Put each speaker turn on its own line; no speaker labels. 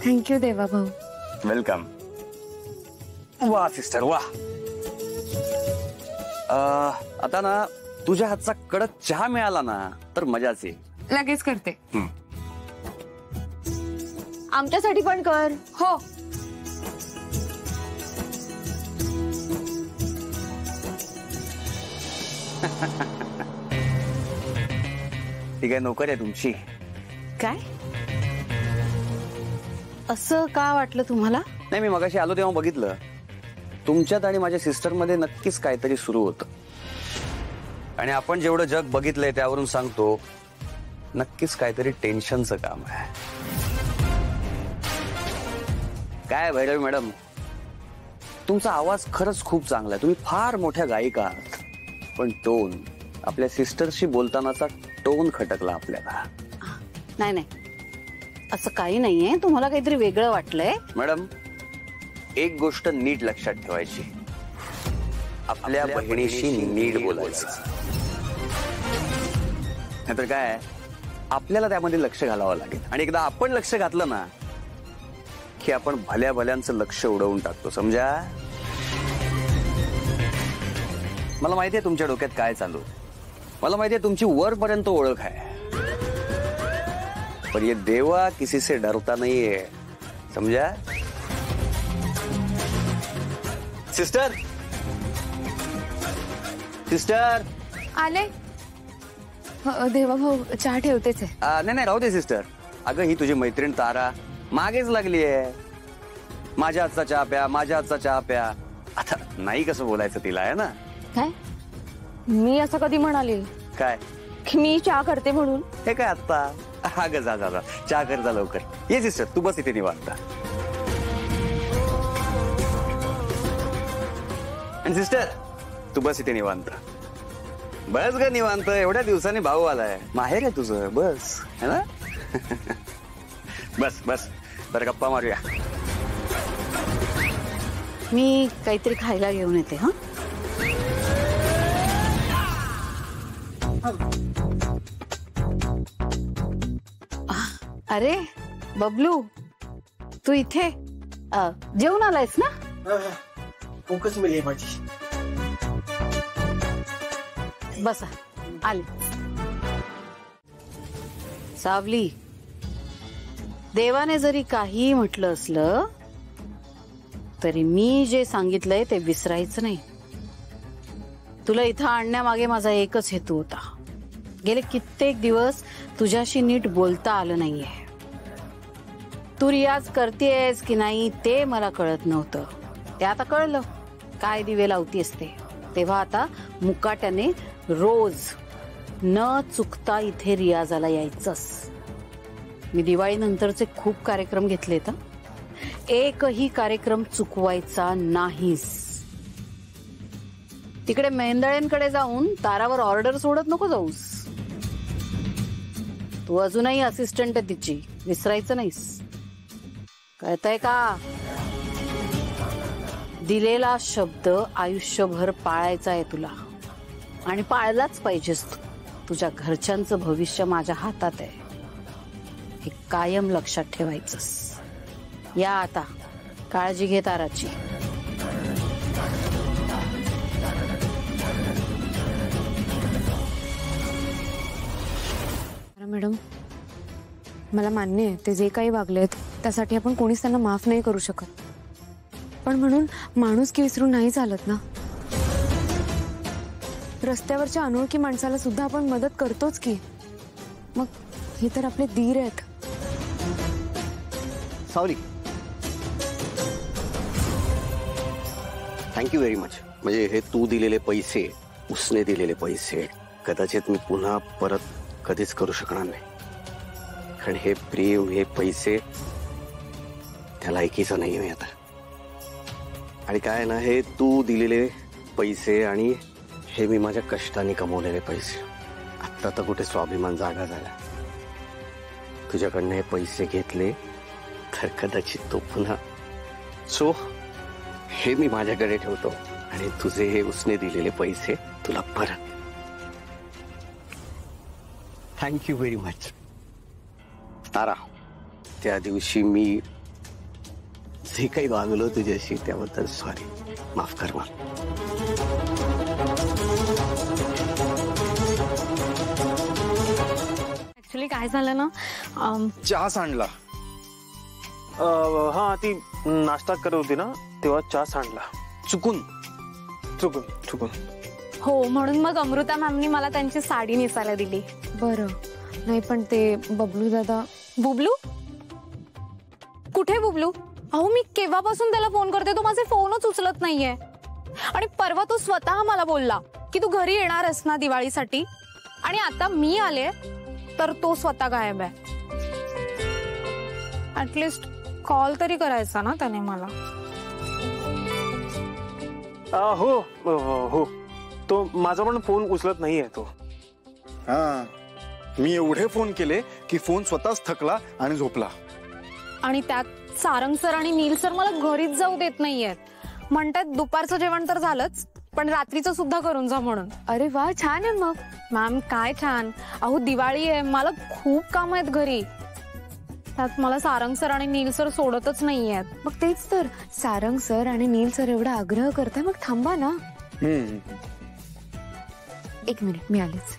Thank you देवा भाऊ.
Welcome. वा सिस्टर वा. आता ना तुझ्या हातचा कडक चहा मिळाला ना तर मजाच येईल.
लगेच करते.
आमच्यासाठी पण कर.
हो.
ती काय नोकर आहे तुमची?
काय असं का वाटलं तुम्हाला?
नाही, मी मगाशी आलो तेव्हा बघितलं तुमच्यात आणि माझ्या सिस्टर मध्ये नक्कीच काहीतरी सुरू होतं. आणि आपण जेवढं जग बघितलंय त्यावरून सांगतो नक्कीच काहीतरी टेन्शनचं काम आहे. काय भैरवी मॅडम, तुमचा आवाज खरंच खूप चांगला आहे. तुम्ही फार मोठ्या गायिका आहात. पण टोन, आपल्या सिस्टरशी बोलतानाचा टोन खटकला आपल्याला.
नाही नाही, असं काही नाहीये. तुम्हाला काहीतरी वेगळं वाटलंय.
मॅडम, एक गोष्ट नीट लक्षात ठेवायची, आपल्या बहिणीशी नीट बोलायचं. नाहीतर काय, आपल्याला त्यामध्ये लक्ष घालावं लागेल. आणि एकदा आपण लक्ष घातलं ना की आपण भल्या भल्यांचं लक्ष उडवून टाकतो. समजा? मला माहितीये तुमच्या डोक्यात काय चालू. मला माहितीये तुमची वरपर्यंत ओळख आहे. पर ये देवा किसी से डरता नहीं है. समझा? सिस्टर, सिस्टर
आले. देवा भाऊ चहा ठेवतेच आहे.
नाही नाही, राहू दे सिस्टर. अगं ही तुझी मैत्रीण तारा मागेच लागली आहे. माझ्या हातचा चहा प्या, माझ्या हातचा चहा प्या. आता नाही कसं बोलायचं तिला, आहे ना?
काय मी असं कधी म्हणाले
काय
की मी चहा करते म्हणून?
हे काय आत्ता? अगं जा जा जा, चहा कर जा लवकर. ये सिस्टर, तू बस इथे निवांत. आणि सिस्टर तू बस इथे निवांत. बस ग निवांत. एवढ्या दिवसांनी भाऊ आलाय. माहेर आहे तुझं, बस. है ना? बस बस, तर गप्पा मारूया.
मी काहीतरी खायला घेऊन येते. हा, अरे बबलू, तू इथे जेवून आलायस ना?
फोकस मिळेल माझी.
बसा, आले. सावली, देवाने जरी काही म्हटलं असलं तरी मी जे सांगितलंय ते विसरायचं नाही. तुला इथं आणण्यामागे माझा एकच हेतू होता. गेले कित्येक दिवस तुझ्याशी नीट बोलता आलं नाहीये. तू रियाज करतेस की नाही ते मला कळत नव्हतं. ते आता कळलं, काय दिवे लावतीस ते. तेव्हा आता मुकाट्याने रोज न चुकता इथे रियाजाला यायचंस. मी दिवाळी नंतरचे खूप कार्यक्रम घेतले तर एकही कार्यक्रम चुकवायचा नाहीस. तिकडे मेंदळ्यांकडे जाऊन तारावर ऑर्डर सोडत नको जाऊस. तू अजूनही असिस्टंट आहे तिची, विसरायचं नाहीस. कळतंय का? दिलेला शब्द आयुष्यभर पाळायचा आहे तुला. आणि पाळलाच पाहिजेस तू. तुझ्या घरच्यांचं भविष्य माझ्या हातात आहे, हे कायम लक्षात ठेवायचंस. या आता, काळजी घे ताराची.
मॅडम, मला मान्य आहे ते जे काही वागलेत त्यासाठी आपण कोणीच त्यांना माफ नाही करू शकत. पण म्हणून माणुसकी विसरून नाही चालत ना. रस्त्यावरच्या अनोळखी माणसाला सुद्धा आपण मदत करतोच की. मग हे तर आपले धीर आहेत.
Sorry, thank you very much. म्हणजे हे तू दिलेले पैसे, उसने दिलेले पैसे कदाचित मी पुन्हा परत कधीच करू शकणार नाही. कारण हे प्रेम, हे पैसे त्या लायकीचं नाही मी आता. आणि काय ना, हे तू दिलेले पैसे आणि हे मी माझ्या कष्टाने कमवलेले पैसे, आत्ता तर कुठे स्वाभिमान जागा झाला. तुझ्याकडनं हे पैसे घेतले तर कदाचित तो पुन्हा. सो हे मी माझ्याकडे ठेवतो आणि तुझे हे उसने दिलेले पैसे तुला परत. Thank you very much. तारा, त्या दिवशी मी जे काही वागलो तुझ्याशी त्याबद्दल सॉरी, माफ कर मला.
ऍक्च्युली काय झालं ना,
चहा सांडला.
हा ती नाश्ता करत होती ना तेव्हा चहा सांडला.
चुकून.
हो म्हणून मग अमृता मॅमनी मला त्यांची साडी नेसायला दिली. बरं, नाही पण ते बबलू दादा. बुबलू कुठे? बुबलू अहो मी केव्हापासून त्याला फोन करते, तो माझे फोनच उचलत नाहीये. आणि परवा तो स्वतः मला बोलला की तू घरी येणार आहेस ना दिवाळीसाठी, आणि आता मी आले तर तो स्वतः गायब आहे. ऍटलिस्ट कॉल तरी करायचा ना त्याने मला.
हो हो, तो माझा पण फोन उचलत नाहीये तो.
हा, मी एवढे फोन केले की फोन स्वतःच थकला आणि झोपला.
आणि त्यात सारंग सर आणि नील सर मला घरीच जाऊ देत नाहीयेत. म्हणतात दुपारचं जेवण तर झालंच, पण रात्रीचं सुद्धा करून जा म्हणून. अरे वा, छान आहे मग. मॅम काय छान. अहो दिवाळी आहे, मला खूप काम आहेत घरी. त्यात मला सारंग सर आणि नील सर सोडतच नाहीयेत. मग तेच तर, सारंग सर आणि नील सर एवढा आग्रह करताय, मग थांबा ना. एक मिनिट, मी आलेच.